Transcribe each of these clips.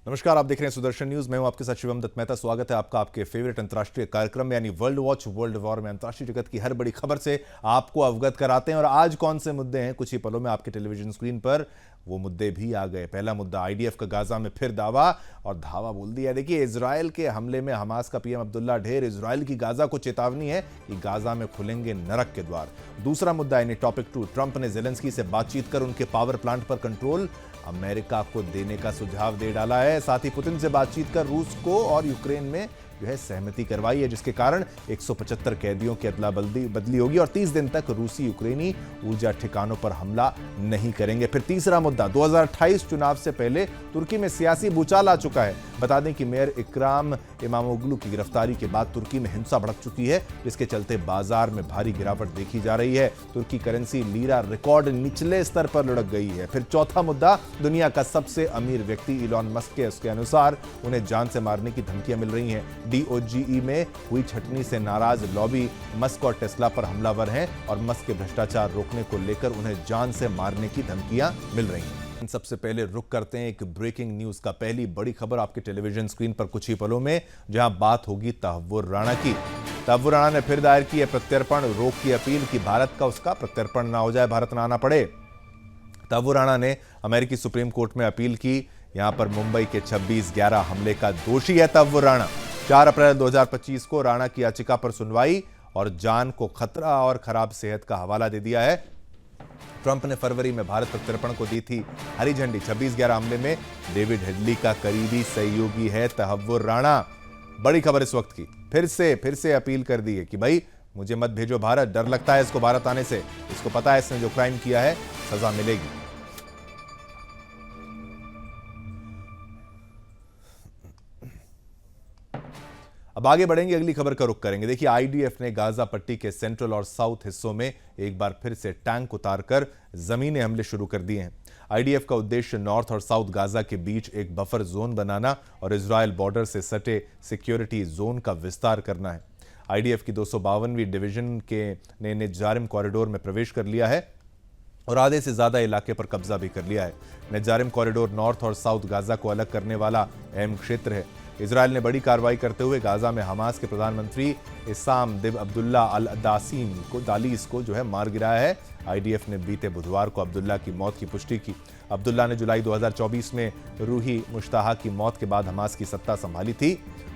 नमस्कार, आप देख रहे हैं सुदर्शन न्यूज। मैं हूं आपके साथ शिवम दत्त मेहता। स्वागत है आपका आपके फेवरेट अंतर्राष्ट्रीय कार्यक्रम में यानी वर्ल्ड वॉच। वर्ल्ड वॉर में अंतर्राष्ट्रीय जगत की हर बड़ी खबर से आपको अवगत कराते हैं। और आज कौन से मुद्दे हैं, कुछ ही पलों में आपके टेलीविजन स्क्रीन पर वो मुद्दे भी आ गए। पहला मुद्दा, आईडीएफ का गाजा में फिर दावा और धावा बोल दिया। देखिए, इजराइल के हमले में हमास का पीएम अब्दुल्ला ढेर। इजराइल की गाजा को चेतावनी है कि गाजा में खुलेंगे नरक के द्वार। दूसरा मुद्दा यानी टॉपिक 2, ट्रंप ने जेलेंस्की से बातचीत कर उनके पावर प्लांट पर कंट्रोल अमेरिका को देने का सुझाव दे डाला है। साथ ही पुतिन से बातचीत कर रूस को और यूक्रेन में जो है सहमति करवाई है, जिसके कारण 175 कैदियों की अदला बदली होगी और 30 दिन तक रूसी यूक्रेनी ऊर्जा ठिकानों पर हमला नहीं करेंगे। फिर तीसरा मुद्दा, 2028 चुनाव से पहले तुर्की में सियासी भूचाल आ चुका है। बता दें कि मेयर इकराम इमामोग्लू की गिरफ्तारी के बाद तुर्की में हिंसा भड़क चुकी है, जिसके चलते बाजार में भारी गिरावट देखी जा रही है। तुर्की करेंसी लीरा रिकॉर्ड निचले स्तर पर लुढ़क गई है। फिर चौथा मुद्दा, दुनिया का सबसे अमीर व्यक्ति इलॉन मस्क है। उसके अनुसार उन्हें जान से मारने की धमकियां मिल रही हैं। डीओजीई में हुई छटनी से नाराज लॉबी मस्क और टेस्ला पर हमलावर हैं और मस्क के भ्रष्टाचार रोकने को लेकर उन्हें जान से मारने की धमकियां मिल रही हैं। सबसे पहले रुक करते हैं एक ब्रेकिंग न्यूज का। पहली बड़ी खबर आपके टेलीविजन स्क्रीन पर कुछ ही पलों में, जहां बात होगी तहव्वुर राणा की। तहव्वुर राणा ने फिर दायर की है प्रत्यर्पण रोक की अपील कि भारत का उसका प्रत्यर्पण ना हो जाए, भारत ना आना पड़े। तहव्वुर राणा ने अमेरिकी सुप्रीम कोर्ट में अपील की। यहां पर मुंबई के 26/11 हमले का दोषी है तहव्वुर राणा। 4 अप्रैल 2025 को राणा की याचिका पर सुनवाई और जान को खतरा और खराब सेहत का हवाला दे दिया है। ट्रंप ने फरवरी में भारत प्रत्यर्पण को दी थी हरी झंडी। 26/11 हमले में डेविड हेडली का करीबी सहयोगी है तहव्वुर राणा। बड़ी खबर इस वक्त की, फिर से अपील कर दी है कि भाई मुझे मत भेजो भारत, डर लगता है इसको भारत आने से। इसको पता है इसने जो क्राइम किया है सजा मिलेगी। अब आगे बढ़ेंगे, अगली खबर का रुख करेंगे। देखिए, आईडीएफ ने गाजा पट्टी के सेंट्रल और साउथ हिस्सों में एक बार फिर से टैंक उतारकर जमीनी हमले शुरू कर दिए हैं। आईडीएफ का उद्देश्य नॉर्थ और साउथ गाजा के बीच एक बफर जोन बनाना और इजराइल बॉर्डर से सटे सिक्योरिटी जोन का विस्तार करना है। आईडीएफ की 252वीं डिवीजन ने नेजारिम कॉरिडोर में प्रवेश कर लिया है और आधे से ज्यादा इलाके पर कब्जा भी कर लिया है। नेजारिम कॉरिडोर नॉर्थ और साउथ गाजा को अलग करने वाला अहम क्षेत्र है। इजराइल ने बड़ी कार्रवाई करते हुए गाजा में हमास के प्रधानमंत्री इस्साम दिब अब्दुल्ला अल दालीस को जो है मार गिराया है। आईडीएफ ने बीते बुधवार को अब्दुल्ला की मौत की पुष्टि की। अब्दुल्ला ने जुलाई 2024 में रूही मुश्ताहा की मौत के बाद हमास की सत्ता संभाली थी।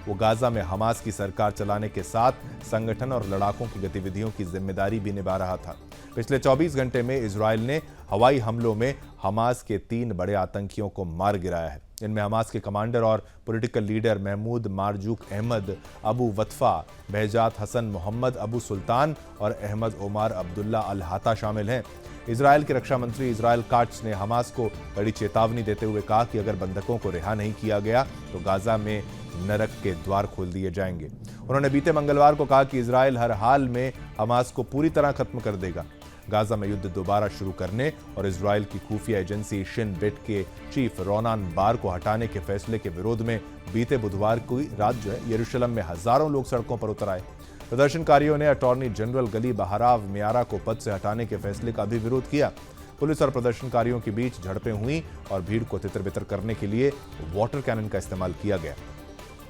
वो गाजा में हमास की सरकार चलाने के साथ संगठन और लड़ाकों की गतिविधियों की जिम्मेदारी भी निभा रहा था। पिछले 24 घंटे में इजराइल ने हवाई हमलों में हमास के 3 बड़े आतंकियों को मार गिराया है। इनमें हमास के कमांडर और पॉलिटिकल लीडर महमूद मारजूक अहमद, अबू वतफा, बहजात हसन मोहम्मद अबू सुल्तान और अहमद ओमार अब्दुल्ला अल हाता शामिल हैं। इजराइल के रक्षा मंत्री इजराइल काट्स ने हमास को कड़ी चेतावनी देते हुए कहा कि अगर बंधकों को रिहा नहीं किया गया तो गाजा में नरक के द्वार खोल दिए जाएंगे। उन्होंने बीते मंगलवार को कहा कि इजराइल हर हाल में हमास को पूरी तरह खत्म कर देगा। गाजा में युद्ध दोबारा शुरू करने और इजराइल की खुफिया एजेंसी शिन बेट के चीफ रोनान बार को हटाने के फैसले के विरोध में बीते बुधवार की रात जो है यरूशलेम में हजारों लोग सड़कों पर उतर आए। प्रदर्शनकारियों ने अटॉर्नी जनरल गली बहराव मियारा को पद से हटाने के फैसले का भी विरोध किया। पुलिस और प्रदर्शनकारियों के बीच झड़पें हुई और भीड़ को तितर-बितर करने के लिए वाटर कैनन का इस्तेमाल किया गया।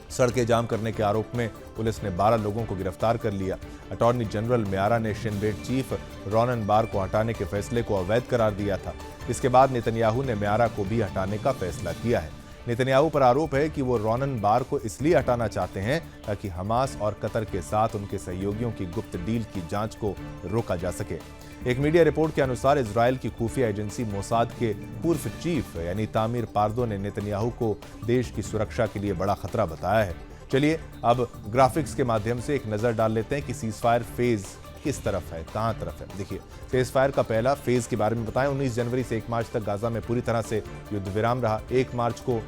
सड़कें जाम करने के आरोप में पुलिस ने 12 लोगों को गिरफ्तार कर लिया। अटॉर्नी जनरल मियारा ने शिन बेट चीफ रोनन बार को हटाने के फैसले को अवैध करार दिया था। इसके बाद नेतन्याहू ने मियारा को भी हटाने का फैसला किया है। नेतन्याहू पर आरोप है कि वो रोनन बार को इसलिए हटाना चाहते हैं ताकि हमास और कतर के साथ उनके सहयोगियों की गुप्त डील की जांच को रोका जा सके। एक मीडिया रिपोर्ट के अनुसार इजराइल की खुफिया एजेंसी मोसाद के पूर्व चीफ यानी तामीर पार्दो ने नेतन्याहू को देश की सुरक्षा के लिए बड़ा खतरा बताया है। चलिए अब ग्राफिक्स के माध्यम से एक नजर डाल लेते हैं कि सीजफायर फेज किस तरफ है, कहां तरफ है। देखिए, सीजफायर का पहला फेज के बारे में बताएं। 19 जनवरी से 1 मार्च तक गाजा में पूरी तरह से युद्ध विराम रहा। 1 मार्च को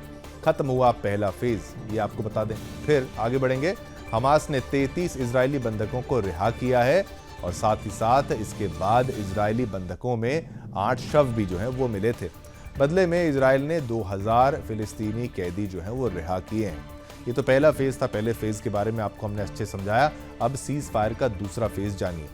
खत्म हुआ पहला फेज, ये आपको बता दें। फिर आगे बढ़ेंगे। हमास ने 33 इजरायली बंधकों को रिहा किया है और साथ ही साथ इसके बाद इजरायली बंधकों में 8 शव भी जो हैं वो मिले थे। बदले में इजराइल ने 2000 फिलिस्तीनी कैदी जो हैं वो रिहा किए हैं। ये तो पहला फेज था। पहले फेज के बारे में आपको हमने अच्छे समझाया। अब सीज फायर का दूसरा फेज जानिए।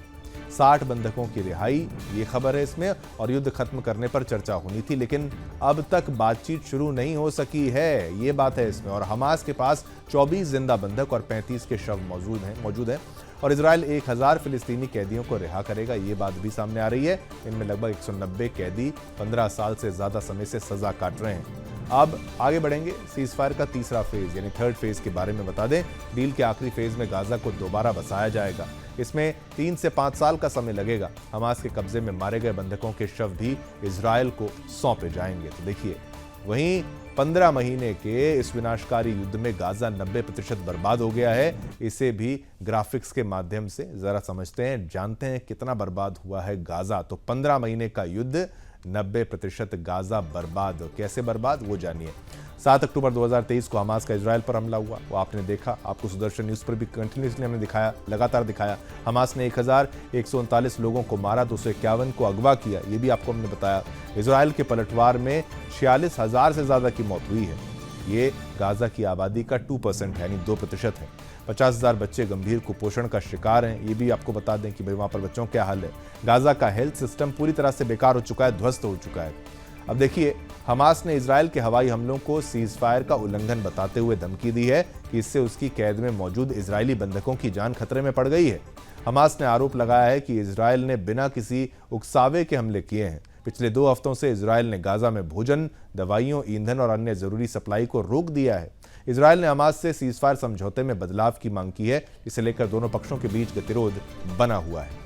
60 बंधकों की रिहाई, ये खबर है इसमें, और युद्ध खत्म करने पर चर्चा होनी थी, लेकिन अब तक बातचीत शुरू नहीं हो सकी है, ये बात है इसमें। और हमास के पास 24 जिंदा बंधक और 35 के शव मौजूद हैं और इजराइल 1000 फिलिस्तीनी कैदियों को रिहा करेगा, ये बात भी सामने आ रही है। इनमें लगभग 190 कैदी 15 साल से ज्यादा समय से सजा काट रहे हैं। अब आगे बढ़ेंगे, सीज फायर का तीसरा फेज यानी थर्ड फेज के बारे में बता दें। डील के आखिरी फेज में गाजा को दोबारा बसाया जाएगा। इसमें 3 से 5 साल का समय लगेगा। हमास के कब्जे में मारे गए बंधकों के शव भी इजराइल को सौंपे जाएंगे। तो देखिए, वहीं 15 महीने के इस विनाशकारी युद्ध में गाजा 90% बर्बाद हो गया है। इसे भी ग्राफिक्स के माध्यम से जरा समझते हैं, जानते हैं कितना बर्बाद हुआ है गाजा। तो 15 महीने का युद्ध, 90% गाजा बर्बाद। कैसे बर्बाद, वो जानिए। 7 अक्टूबर 2023 को हमास का इजराइल पर हमला हुआ, वो आपने देखा, आपको सुदर्शन न्यूज पर भी कंटिन्यूसली हमने दिखाया, लगातार दिखाया। हमास ने 1139 लोगों को मारा, 251 को अगवा किया, ये भी आपको हमने बताया। इजराइल के पलटवार में 46,000 से ज्यादा की मौत हुई है। ये गाजा की आबादी का 2% है, यानी 2% है। 50,000 बच्चे गंभीर कुपोषण का शिकार हैं, ये भी आपको बता दें कि भाई वहां पर बच्चों क्या हाल है। गाजा का हेल्थ सिस्टम पूरी तरह से बेकार हो चुका है, ध्वस्त हो चुका है। अब देखिए, हमास ने इजराइल के हवाई हमलों को सीज फायर का उल्लंघन बताते हुए धमकी दी है कि इससे उसकी कैद में मौजूद इजरायली बंधकों की जान खतरे में पड़ गई है। हमास ने आरोप लगाया है कि इजराइल ने बिना किसी उकसावे के हमले किए हैं। पिछले 2 हफ्तों से इजराइल ने गाजा में भोजन, दवाइयों, ईंधन और अन्य जरूरी सप्लाई को रोक दिया है। इजराइल ने हमास से सीजफायर समझौते में बदलाव की मांग की है। इसे लेकर दोनों पक्षों के बीच गतिरोध बना हुआ है।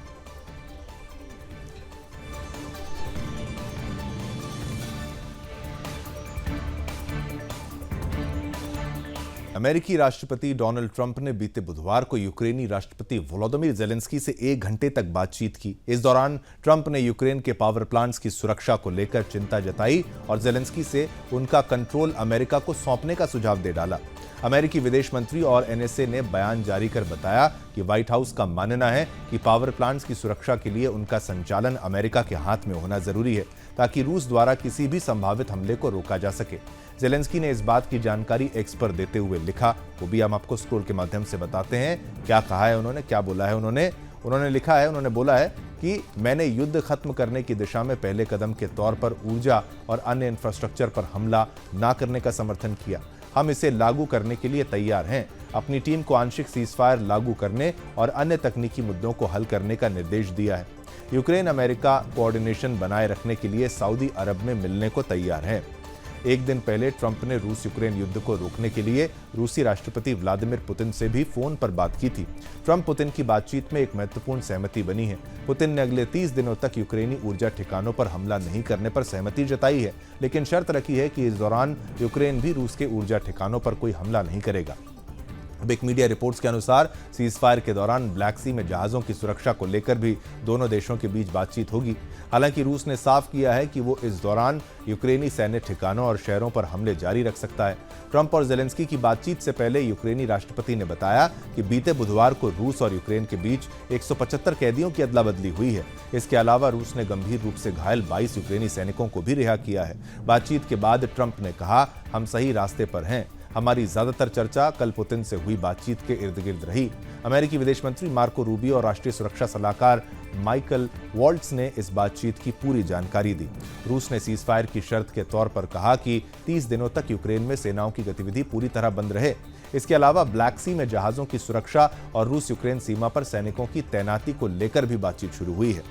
अमेरिकी राष्ट्रपति डोनाल्ड ट्रंप ने बीते बुधवार को यूक्रेनी राष्ट्रपति वोलोदिमीर ज़ेलेंस्की से 1 घंटे तक बातचीत की। इस दौरान ट्रंप ने यूक्रेन के पावर प्लांट्स की सुरक्षा को लेकर चिंता जताई और ज़ेलेंस्की से उनका कंट्रोल अमेरिका को सौंपने का सुझाव दे डाला। अमेरिकी विदेश मंत्री और एनएसए ने बयान जारी कर बताया कि व्हाइट हाउस का मानना है कि पावर प्लांट्स की सुरक्षा के लिए उनका संचालन अमेरिका के हाथ में होना जरूरी है, ताकि रूस द्वारा किसी भी संभावित हमले को रोका जा सके। ज़ेलेंस्की ने इस बात की जानकारी एक्स पर देते हुए लिखा, वो भी हम आपको स्क्रोल के माध्यम से बताते हैं। क्या कहा है उन्होंने, क्या बोला है उन्होंने लिखा है, उन्होंने बोला है कि मैंने युद्ध खत्म करने की दिशा में पहले कदम के तौर पर ऊर्जा और अन्य इंफ्रास्ट्रक्चर पर हमला न करने का समर्थन किया। हम इसे लागू करने के लिए तैयार हैं। अपनी टीम को आंशिक सीजफायर लागू करने और अन्य तकनीकी मुद्दों को हल करने का निर्देश दिया है। यूक्रेन अमेरिका कोऑर्डिनेशन बनाए रखने के लिए सऊदी अरब में मिलने को तैयार है। एक दिन पहले ट्रंप ने रूस यूक्रेन युद्ध को रोकने के लिए रूसी राष्ट्रपति व्लादिमीर पुतिन से भी फोन पर बात की थी। ट्रंप पुतिन की बातचीत में एक महत्वपूर्ण सहमति बनी है। पुतिन ने अगले 30 दिनों तक यूक्रेनी ऊर्जा ठिकानों पर हमला नहीं करने पर सहमति जताई है, लेकिन शर्त रखी है कि इस दौरान यूक्रेन भी रूस के ऊर्जा ठिकानों पर कोई हमला नहीं करेगा। अब एक मीडिया रिपोर्ट्स के अनुसार सीजफायर के दौरान ब्लैक सी में जहाजों की सुरक्षा को लेकर भी दोनों देशों के बीच बातचीत होगी। हालांकि रूस ने साफ किया है कि वो इस दौरान यूक्रेनी सैन्य ठिकानों और शहरों पर हमले जारी रख सकता है। ट्रंप और ज़ेलेंस्की की बातचीत से पहले यूक्रेनी राष्ट्रपति ने बताया कि बीते बुधवार को रूस और यूक्रेन के बीच 175 कैदियों की अदला बदली हुई है। इसके अलावा रूस ने गंभीर रूप से घायल 22 यूक्रेनी सैनिकों को भी रिहा किया है। बातचीत के बाद ट्रंप ने कहा, हम सही रास्ते पर हैं। हमारी ज्यादातर चर्चा कल पुतिन से हुई बातचीत के इर्द गिर्द रही। अमेरिकी विदेश मंत्री मार्को रूबियो और राष्ट्रीय सुरक्षा सलाहकार माइकल वॉल्ट्स ने इस बातचीत की पूरी जानकारी दी। रूस ने सीजफायर की शर्त के तौर पर कहा कि 30 दिनों तक यूक्रेन में सेनाओं की गतिविधि पूरी तरह बंद रहे। इसके अलावा ब्लैक सी में जहाजों की सुरक्षा और रूस यूक्रेन सीमा पर सैनिकों की तैनाती को लेकर भी बातचीत शुरू हुई है।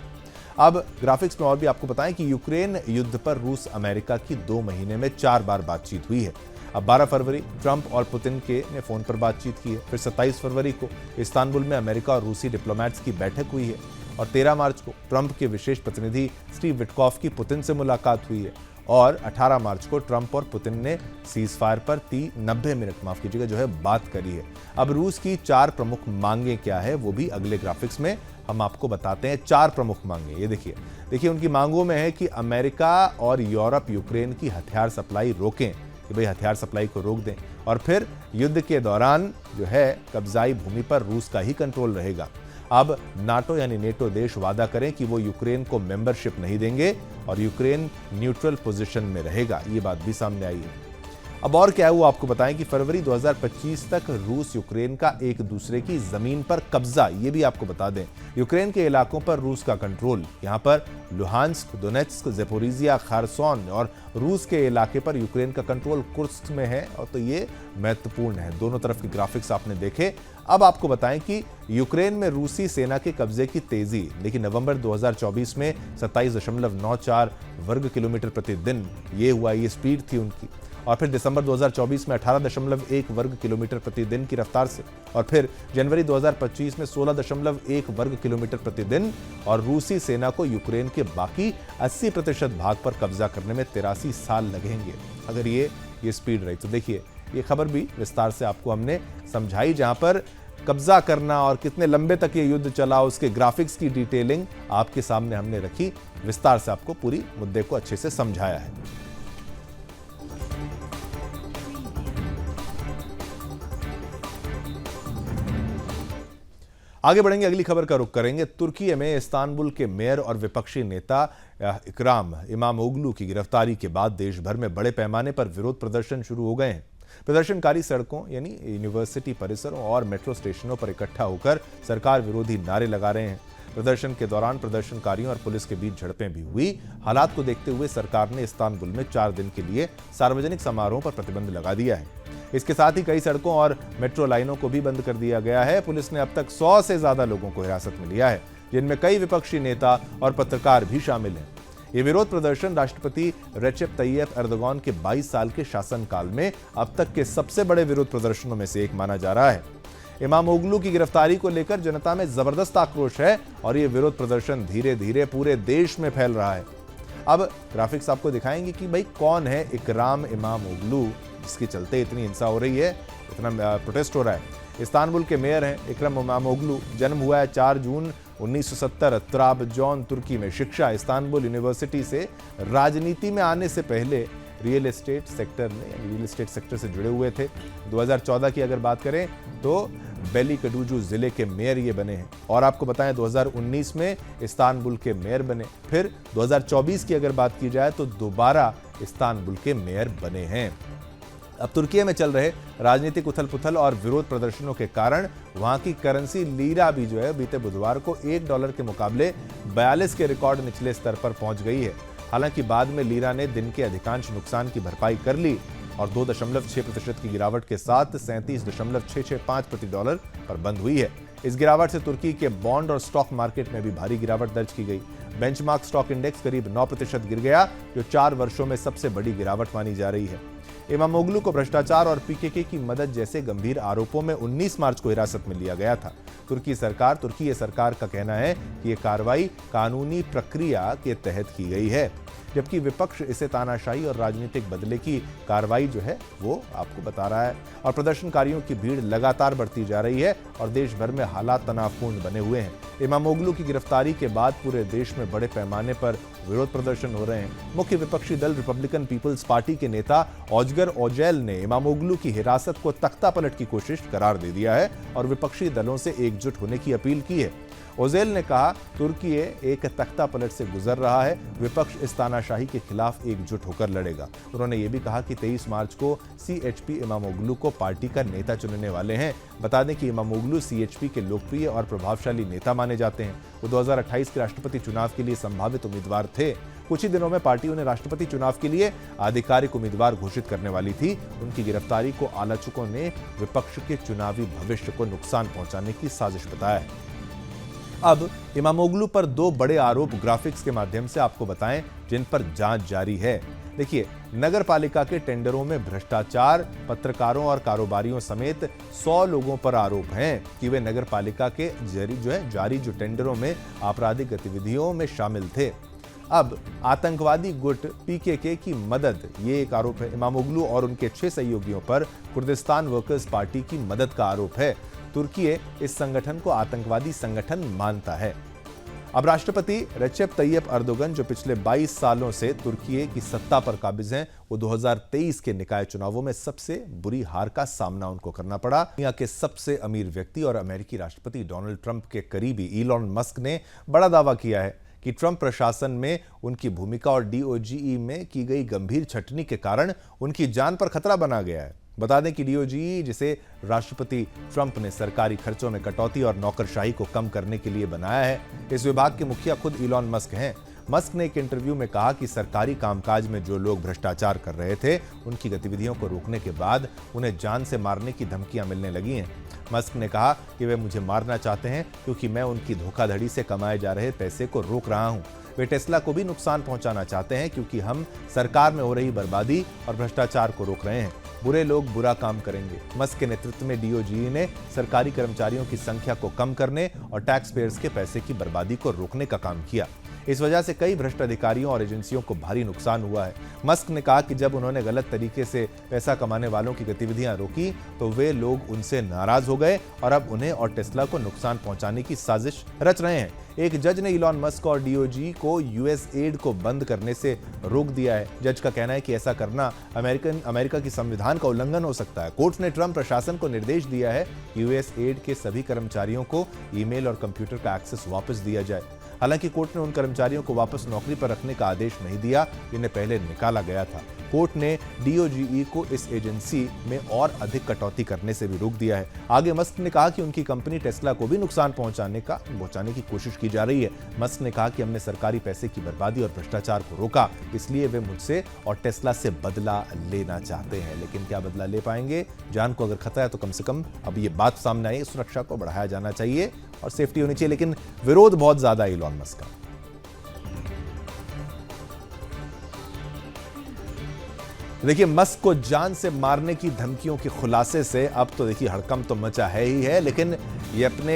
अब ग्राफिक्स में और भी आपको बताएं कि यूक्रेन युद्ध पर रूस अमेरिका की 2 महीने में 4 बार बातचीत हुई है। अब 12 फरवरी ट्रंप और पुतिन ने फोन पर बातचीत की है। फिर 27 फरवरी को इस्तांबुल में अमेरिका और रूसी डिप्लोमैट्स की बैठक हुई है और 13 मार्च को ट्रंप के विशेष प्रतिनिधि स्टीव विटकॉफ की पुतिन से मुलाकात हुई है और 18 मार्च को ट्रंप और पुतिन ने सीजफायर पर 90 मिनट जो है बात करी है। अब रूस की 4 प्रमुख मांगें क्या है वो भी अगले ग्राफिक्स में हम आपको बताते हैं। 4 प्रमुख मांगें ये देखिए उनकी मांगों में है कि अमेरिका और यूरोप यूक्रेन की हथियार सप्लाई रोकें, कि भाई हथियार सप्लाई को रोक दें, और फिर युद्ध के दौरान जो है कब्जाई भूमि पर रूस का ही कंट्रोल रहेगा। अब नाटो यानी नेटो देश वादा करें कि वो यूक्रेन को मेंबरशिप नहीं देंगे और यूक्रेन न्यूट्रल पोजीशन में रहेगा, ये बात भी सामने आई है। अब और क्या है वो आपको बताएं कि फरवरी 2025 तक रूस यूक्रेन का एक दूसरे की जमीन पर कब्जा, ये भी आपको बता दें। यूक्रेन के इलाकों पर रूस का कंट्रोल, यहां पर लुहांस्क, दोनेत्स्क, ज़ेपोरिजिया, खारसोन और रूस के इलाके पर यूक्रेन का कंट्रोल कुर्स्क में है। और तो ये महत्वपूर्ण है। दोनों तरफ के ग्राफिक्स आपने देखे। अब आपको बताएं कि यूक्रेन में रूसी सेना के कब्जे की तेजी, लेकिन नवंबर 2024 में 27.94 वर्ग किलोमीटर प्रति दिन ये स्पीड थी उनकी, और फिर दिसंबर 2024 में 18.1 वर्ग किलोमीटर प्रति दिन की रफ्तार से, और फिर जनवरी 2025 में 16.1 वर्ग किलोमीटर प्रति दिन। और रूसी सेना को यूक्रेन के बाकी 80% भाग पर कब्जा करने में 83 साल लगेंगे अगर ये स्पीड रही। तो देखिए, ये खबर भी विस्तार से आपको हमने समझाई, जहां पर कब्जा करना और कितने लंबे तक ये युद्ध चला, उसके ग्राफिक्स की डिटेलिंग आपके सामने हमने रखी, विस्तार से आपको पूरी मुद्दे को अच्छे से समझाया है। आगे बढ़ेंगे, अगली खबर का रुख करेंगे। तुर्की में इस्तांबुल के मेयर और विपक्षी नेता इकराम इमामोग्लू की गिरफ्तारी के बाद देश भर में बड़े पैमाने पर विरोध प्रदर्शन शुरू हो गए हैं। प्रदर्शनकारी सड़कों यानी यूनिवर्सिटी परिसरों और मेट्रो स्टेशनों पर इकट्ठा होकर सरकार विरोधी नारे लगा रहे हैं। प्रदर्शन के दौरान प्रदर्शनकारियों और पुलिस के बीच झड़पें भी हुई। हालात को देखते हुए सरकार ने इस्तांबुल में 4 दिन के लिए सार्वजनिक समारोह पर प्रतिबंध लगा दिया है। इसके साथ ही कई सड़कों और मेट्रो लाइनों को भी बंद कर दिया गया है। पुलिस ने अब तक 100 से ज्यादा लोगों को हिरासत में लिया है, जिनमें कई विपक्षी नेता और पत्रकार भी शामिल हैं। ये विरोध प्रदर्शन राष्ट्रपति रेसेप तैयप एर्दोगान के 22 साल के शासनकाल में अब तक के सबसे बड़े विरोध प्रदर्शनों में से एक माना जा रहा है। इमामोग्लू की गिरफ्तारी को लेकर जनता में जबरदस्त आक्रोश है और ये विरोध प्रदर्शन धीरे धीरे पूरे देश में फैल रहा है। अब ग्राफिक्स आपको दिखाएंगे कि भाई कौन है इकराम इमामोग्लू, जिसके चलते इतनी हिंसा हो रही है, इतना प्रोटेस्ट हो रहा है। इस्तांबुल के मेयर हैं इकराम इमामोग्लू। जन्म हुआ है 4 जून 1970 त्राबजॉन तुर्की में। शिक्षा इस्तांबुल यूनिवर्सिटी से। राजनीति में आने से पहले रियल एस्टेट सेक्टर से जुड़े हुए थे। 2014 की अगर बात करें तो बेलिकडुजु जिले के मेयर ये बने हैं। और आपको बताएं 2019 में इस्तांबुल के मेयर बने। फिर 2024 की अगर बात की जाए तो दोबारा इस्तांबुल के मेयर बने हैं। अब तुर्की में चल रहे राजनीतिक उथल पुथल और विरोध प्रदर्शनों के कारण वहां की करेंसी लीरा भी जो है बीते बुधवार को $1 के मुकाबले 42 के रिकॉर्ड निचले स्तर पर पहुंच गई है। हालांकि बाद में लीरा ने दिन के अधिकांश नुकसान की भरपाई कर ली और 2.6% की गिरावट के साथ 37.665 प्रति डॉलर पर बंद हुई है। इस गिरावट से तुर्की के बॉन्ड और स्टॉक मार्केट में भी भारी गिरावट दर्ज की गई। बेंचमार्क स्टॉक इंडेक्स करीब 9% गिर गया, जो 4 वर्षों में सबसे बड़ी गिरावट मानी जा रही है। इमामोग्लू को भ्रष्टाचार और पीकेके की मदद जैसे गंभीर आरोपों में 19 मार्च को हिरासत में लिया गया था। तुर्की सरकार का कहना है कि यह कार्रवाई कानूनी प्रक्रिया के तहत की गई है, जबकि विपक्ष इसे तानाशाही और राजनीतिक बदले की कार्रवाई जो है वो आपको बता रहा है। और प्रदर्शनकारियों की भीड़ लगातार बढ़ती जा रही है और देश भर में हालात तनावपूर्ण बने हुए हैं। इमामोग्लू की गिरफ्तारी के बाद पूरे देश में बड़े पैमाने पर विरोध प्रदर्शन हो रहे हैं। मुख्य विपक्षी दल रिपब्लिकन पीपल्स पार्टी के नेता ऑजगर ओजेल ने इमामोग्लू की हिरासत को तख्तापलट की कोशिश करार दे दिया है और विपक्षी दलों से एकजुट होने की अपील की है। ओजेल ने कहा, तुर्की एक तख्तापलट से गुजर रहा है, विपक्ष इस तानाशाही के खिलाफ एकजुट होकर लड़ेगा। उन्होंने ये भी कहा कि 23 मार्च को सीएचपी इमामोग्लू को पार्टी का नेता चुनने वाले हैं। बता दें कि इमामोग्लू सीएचपी के लोकप्रिय और प्रभावशाली नेता माने जाते हैं। वो 2028 के राष्ट्रपति चुनाव के लिए संभावित उम्मीदवार थे। कुछ ही दिनों में पार्टी उन्हें राष्ट्रपति चुनाव के लिए आधिकारिक उम्मीदवार घोषित करने वाली थी। उनकी गिरफ्तारी को आलोचकों ने विपक्ष के चुनावी भविष्य को नुकसान पहुंचाने की साजिश बताया है। अब इमामोग्लू पर 2 बड़े आरोप ग्राफिक्स के माध्यम से आपको बताएं, जिन पर जांच जारी है। देखिए, नगर पालिका के टेंडरों में भ्रष्टाचार, पत्रकारों और कारोबारियों समेत 100 लोगों पर आरोप हैं कि वे नगर पालिका के जारी टेंडरों में आपराधिक गतिविधियों में शामिल थे। अब आतंकवादी गुट पीकेके की मदद, ये एक आरोप है। इमामोग्लू और उनके 6 सहयोगियों पर कुर्दिस्तान वर्कर्स पार्टी की मदद का आरोप है। तुर्की इस संगठन को आतंकवादी संगठन मानता है। अब राष्ट्रपति रेसेप तैयप एर्दोगन, जो पिछले 22 सालों से तुर्की की सत्ता पर काबिज हैं, वो 2023 के निकाय चुनावों में सबसे बुरी हार का सामना उनको करना पड़ा। दुनिया के सबसे अमीर व्यक्ति और अमेरिकी राष्ट्रपति डोनाल्ड ट्रंप के करीबी इलॉन मस्क ने बड़ा दावा किया है कि ट्रंप प्रशासन में उनकी भूमिका और डीओजीई में की गई गंभीर छटनी के कारण उनकी जान पर खतरा बना गया है। बता दें कि डीओजीई, जिसे राष्ट्रपति ट्रंप ने सरकारी खर्चों में कटौती और नौकरशाही को कम करने के लिए बनाया है, इस विभाग के मुखिया खुद इलॉन मस्क हैं। मस्क ने एक इंटरव्यू में कहा कि सरकारी कामकाज में जो लोग भ्रष्टाचार कर रहे थे, उनकी गतिविधियों को रोकने के बाद उन्हें जान से मारने की धमकियां मिलने लगी हैं। मस्क ने कहा कि वे मुझे मारना चाहते हैं क्योंकि मैं उनकी धोखाधड़ी से कमाए जा रहे पैसे को रोक रहा हूं। वे टेस्ला को भी नुकसान पहुंचाना चाहते हैं क्योंकि हम सरकार में हो रही बर्बादी और भ्रष्टाचार को रोक रहे हैं। बुरे लोग बुरा काम करेंगे। मस्क के नेतृत्व में डीओजीई ने सरकारी कर्मचारियों की संख्या को कम करने और टैक्स पेयर्स के पैसे की बर्बादी को रोकने का काम किया। इस वजह से कई भ्रष्ट अधिकारियों और एजेंसियों को भारी नुकसान हुआ है। मस्क ने कहा कि जब उन्होंने गलत तरीके से पैसा कमाने वालों की गतिविधियां रोकी तो वे लोग उनसे नाराज हो गए और अब उन्हें और टेस्ला को नुकसान पहुंचाने की साजिश रच रहे हैं। एक जज ने इलॉन मस्क और डीओजी को यूएस एड को बंद करने से रोक दिया है। जज का कहना है कि ऐसा करना अमेरिका की संविधान का उल्लंघन हो सकता है। कोर्ट ने ट्रंप प्रशासन को निर्देश दिया है कि यूएस एड के सभी कर्मचारियों को ईमेल और कंप्यूटर का एक्सेस वापस दिया जाए। हालांकि कोर्ट ने उन कर्मचारियों को वापस नौकरी पर रखने का आदेश नहीं दिया जिन्हें पहले निकाला गया था। कोर्ट ने डीओजीई को इस एजेंसी में और अधिक कटौती करने से भी रोक दिया है। आगे मस्क ने कहा कि उनकी कंपनी टेस्ला को भी नुकसान पहुंचाने की कोशिश की जा रही है। मस्क ने कहा कि हमने सरकारी पैसे की बर्बादी और भ्रष्टाचार को रोका, इसलिए वे मुझसे और टेस्ला से बदला लेना चाहते हैं। लेकिन क्या बदला ले पाएंगे? जान को अगर खतरा है तो कम से कम अब ये बात सामने आई, सुरक्षा को बढ़ाया जाना चाहिए और सेफ्टी होनी चाहिए। लेकिन विरोध बहुत ज्यादा है इलॉन मस्क का। देखिए, मस्क को जान से मारने की धमकियों के खुलासे से अब तो देखिए हड़कंप तो मचा है ही है, लेकिन ये अपने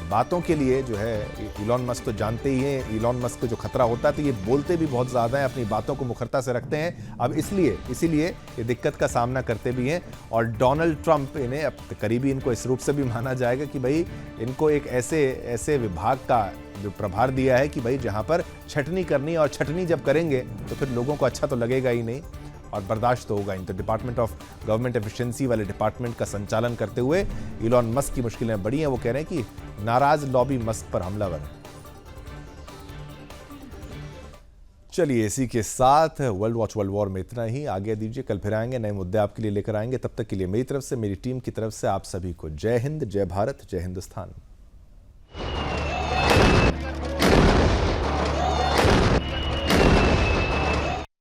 बातों के लिए जो है, इलॉन मस्क तो जानते ही हैं, इलॉन मस्क को जो खतरा होता है तो ये बोलते भी बहुत ज़्यादा हैं, अपनी बातों को मुखरता से रखते हैं। अब इसीलिए ये दिक्कत का सामना करते भी हैं और डोनाल्ड ट्रंप इन्हें अब करीबी इनको इस रूप से भी माना जाएगा कि भाई इनको एक ऐसे विभाग का जो प्रभार दिया है कि भाई जहाँ पर छटनी करनी है और छटनी जब करेंगे तो फिर लोगों को अच्छा तो लगेगा ही नहीं और बर्दाश्त तो होगा। तो डिपार्टमेंट ऑफ गवर्नमेंट एफिशिएंसी वाले डिपार्टमेंट का संचालन करते हुए इलॉन मस्क की मुश्किलें बड़ी हैं। वो कह रहे हैं कि नाराज लॉबी मस्क पर हमलावर है। चलिए, इसी के साथ वर्ल्ड वॉच वर्ल्ड वॉर में इतना ही। आगे दीजिए, कल फिर आएंगे, नए मुद्दे आपके लिए लेकर आएंगे। तब तक के लिए मेरी तरफ से, मेरी टीम की तरफ से आप सभी को जय हिंद, जय भारत, जय हिंदुस्तान।